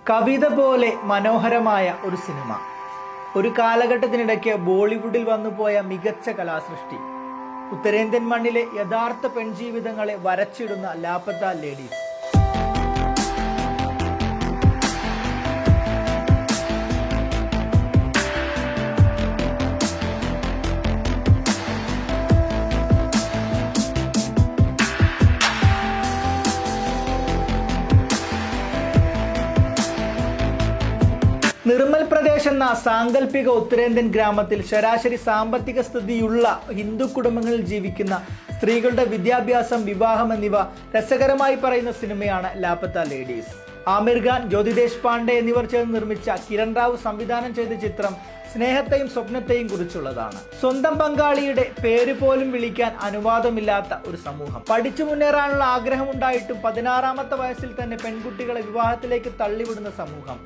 കവിത പോലെ മനോഹരമായ ഒരു സിനിമ. ഒരു കാലഘട്ടത്തിനിടയ്ക്ക് ബോളിവുഡിൽ വന്നുപോയ മികച്ച കലാസൃഷ്ടി. ഉത്തരേന്ത്യൻ മണ്ണിലെ യഥാർത്ഥ പെൺജീവിതങ്ങളെ വരച്ചിടുന്ന ലാപത്ത ലേഡീസ്. നിർമ്മൽ പ്രദേശ് എന്ന സാങ്കല്പിക ഉത്തരേന്ത്യൻ ഗ്രാമത്തിൽ ശരാശരി സാമ്പത്തിക സ്ഥിതിയുള്ള ഹിന്ദു കുടുംബങ്ങളിൽ ജീവിക്കുന്ന സ്ത്രീകളുടെ വിദ്യാഭ്യാസം, വിവാഹം എന്നിവ രസകരമായി പറയുന്ന സിനിമയാണ് ലാപത്ത ലേഡീസ്. ആമിർ ഖാൻ, ജ്യോതി ദേശ്പാണ്ഡെ എന്നിവർ ചേർന്ന് നിർമ്മിച്ച കിരൺ റാവു സംവിധാനം ചെയ്ത ചിത്രം സ്നേഹത്തെയും സ്വപ്നത്തെയും കുറിച്ചുള്ളതാണ്. സ്വന്തം പങ്കാളിയുടെ പേര് പോലും വിളിക്കാൻ അനുവാദമില്ലാത്ത ഒരു സമൂഹം. പഠിച്ചു മുന്നേറാനുള്ള ആഗ്രഹമുണ്ടായിട്ടും 16ാമത്തെ വയസ്സിൽ തന്നെ പെൺകുട്ടികളെ വിവാഹത്തിലേക്ക് തള്ളിവിടുന്ന സമൂഹം.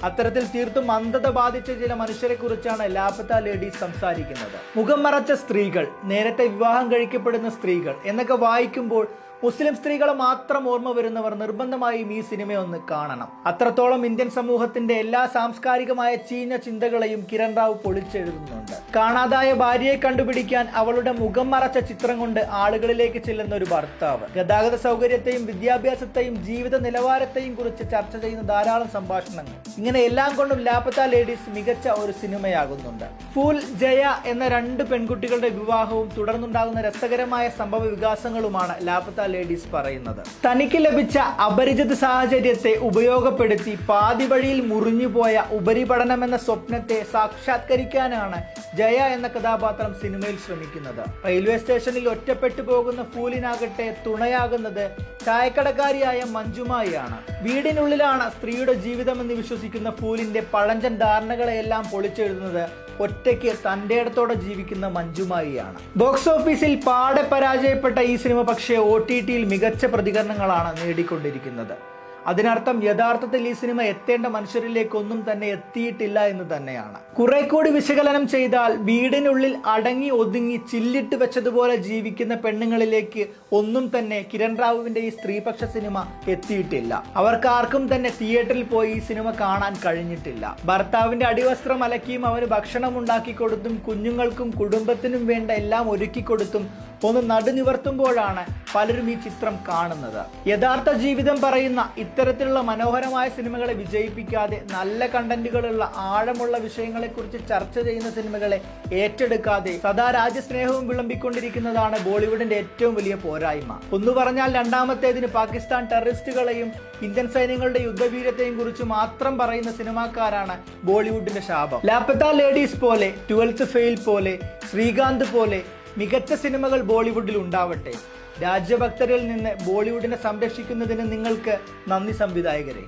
അത്തരത്തിൽ തീർത്തും അന്ധത ബാധിച്ച ചില മനുഷ്യരെ കുറിച്ചാണ് ലാപത്ത ലേഡീസ് സംസാരിക്കുന്നത്. മുഖം മറച്ച സ്ത്രീകൾ, നേരത്തെ വിവാഹം കഴിക്കപ്പെടുന്ന സ്ത്രീകൾ എന്നൊക്കെ വായിക്കുമ്പോൾ മുസ്ലിം സ്ത്രീകളെ മാത്രം ഓർമ്മ വരുന്നവർ നിർബന്ധമായും ഈ സിനിമയൊന്ന് കാണണം. അത്രത്തോളം ഇന്ത്യൻ സമൂഹത്തിന്റെ എല്ലാ സാംസ്കാരികമായ ചീഞ്ഞ ചിന്തകളെയും കിരൺ റാവു പൊളിച്ചെഴുതുന്നുണ്ട്. കാണാതായ ഭാര്യയെ കണ്ടുപിടിക്കാൻ അവളുടെ മുഖം മറച്ച ചിത്രം കൊണ്ട് ആളുകളിലേക്ക് ചെല്ലുന്ന ഒരു ഭർത്താവ്, ഗതാഗത സൗകര്യത്തെയും വിദ്യാഭ്യാസത്തെയും ജീവിത നിലവാരത്തെയും കുറിച്ച് ചർച്ച ചെയ്യുന്ന ധാരാളം സംഭാഷണങ്ങൾ. ഇങ്ങനെ എല്ലാം കൊണ്ടും ലാപത്ത ലേഡീസ് മികച്ച ഒരു സിനിമയാകുന്നുണ്ട്. ഫൂൽ, ജയ എന്ന 2 പെൺകുട്ടികളുടെ വിവാഹവും തുടർന്നുണ്ടാകുന്ന രസകരമായ സംഭവ വികാസങ്ങളുമാണ് ലാപത്ത ലേഡീസ് പറയുന്നത്. തനിക്ക് ലഭിച്ച അപരിചിത സാഹചര്യത്തെ ഉപയോഗപ്പെടുത്തി പാതി വഴിയിൽ മുറിഞ്ഞുപോയ ഉപരിപഠനം എന്ന സ്വപ്നത്തെ സാക്ഷാത്കരിക്കാനാണ് ജയ എന്ന കഥാപാത്രം സിനിമയിൽ ശ്രമിക്കുന്നത്. റെയിൽവേ സ്റ്റേഷനിൽ ഒറ്റപ്പെട്ടു പോകുന്ന ഫൂലിനാകട്ടെ തുണയാകുന്നത് ചായക്കടക്കാരിയായ മഞ്ജുമായിയാണ്. വീടിനുള്ളിലാണ് സ്ത്രീയുടെ ജീവിതമെന്ന് വിശ്വസിക്കുന്ന ഫൂലിന്റെ പഴഞ്ചൻ ധാരണകളെയെല്ലാം പൊളിച്ചെഴുതുന്നത് ഒറ്റയ്ക്ക് തൻ്റെ ഇടത്തോടെ ജീവിക്കുന്ന മഞ്ജുമായിയാണ്. ബോക്സ് ഓഫീസിൽ പാടെ പരാജയപ്പെട്ട ഈ സിനിമ പക്ഷേ OTTയിൽ മികച്ച പ്രതികരണങ്ങളാണ് നേടിക്കൊണ്ടിരിക്കുന്നത്. അതിനർത്ഥം യഥാർത്ഥത്തിൽ ഈ സിനിമ എത്തേണ്ട മനുഷ്യരിലേക്കൊന്നും തന്നെ എത്തിയിട്ടില്ല എന്ന് തന്നെയാണ്. കുറെ കൂടി വിശകലനം ചെയ്താൽ വീടിനുള്ളിൽ അടങ്ങി ഒതുങ്ങി ചില്ലിട്ട് വെച്ചതുപോലെ ജീവിക്കുന്ന പെണ്ണുങ്ങളിലേക്ക് ഒന്നും തന്നെ കിരൺ റാവുവിന്റെ ഈ സ്ത്രീപക്ഷ സിനിമ എത്തിയിട്ടില്ല. അവർക്കാർക്കും തന്നെ തിയേറ്ററിൽ പോയി ഈ സിനിമ കാണാൻ കഴിഞ്ഞിട്ടില്ല. ഭർത്താവിന്റെ അടിവസ്ത്രം അലക്കിയും അവന് ഭക്ഷണം ഉണ്ടാക്കി കൊടുത്തും കുഞ്ഞുങ്ങൾക്കും കുടുംബത്തിനും വേണ്ട എല്ലാം ഒരുക്കി കൊടുത്തും ഒന്ന് നടുനിവർത്തുമ്പോഴാണ് പലരും ഈ ചിത്രം കാണുന്നത്. യഥാർത്ഥ ജീവിതം പറയുന്ന ഇത്തരത്തിലുള്ള മനോഹരമായ സിനിമകളെ വിജയിപ്പിക്കാതെ നല്ല കണ്ടന്റുകളുള്ള ആഴമുള്ള വിഷയങ്ങളെക്കുറിച്ച് ചർച്ച ചെയ്യുന്ന സിനിമകളെ ഏറ്റെടുക്കാതെ സദാ രാജ്യസ്നേഹവും വിളമ്പിക്കൊണ്ടിരിക്കുന്നതാണ് ബോളിവുഡിന്റെ ഏറ്റവും വലിയ പോരായ്മ. ഒന്ന് പറഞ്ഞാൽ രണ്ടാമത്തേതിന് പാകിസ്ഥാൻ ടെററിസ്റ്റുകളെയും ഇന്ത്യൻ സൈന്യങ്ങളുടെ യുദ്ധവീര്യത്തെയും കുറിച്ച് മാത്രം പറയുന്ന സിനിമാക്കാരാണ് ബോളിവുഡിന്റെ ശാപം. ലാപത്ത ലേഡീസ് പോലെ, 12th ഫെയിൽ പോലെ, ശ്രീകാന്ത് പോലെ മികച്ച സിനിമകൾ ബോളിവുഡിൽ ഉണ്ടാവട്ടെ. രാജ്യഭക്തരിൽ നിന്ന് ബോളിവുഡിനെ സംരക്ഷിക്കുന്നതിന് നിങ്ങൾക്ക് നന്ദി സംവിധായകരെ.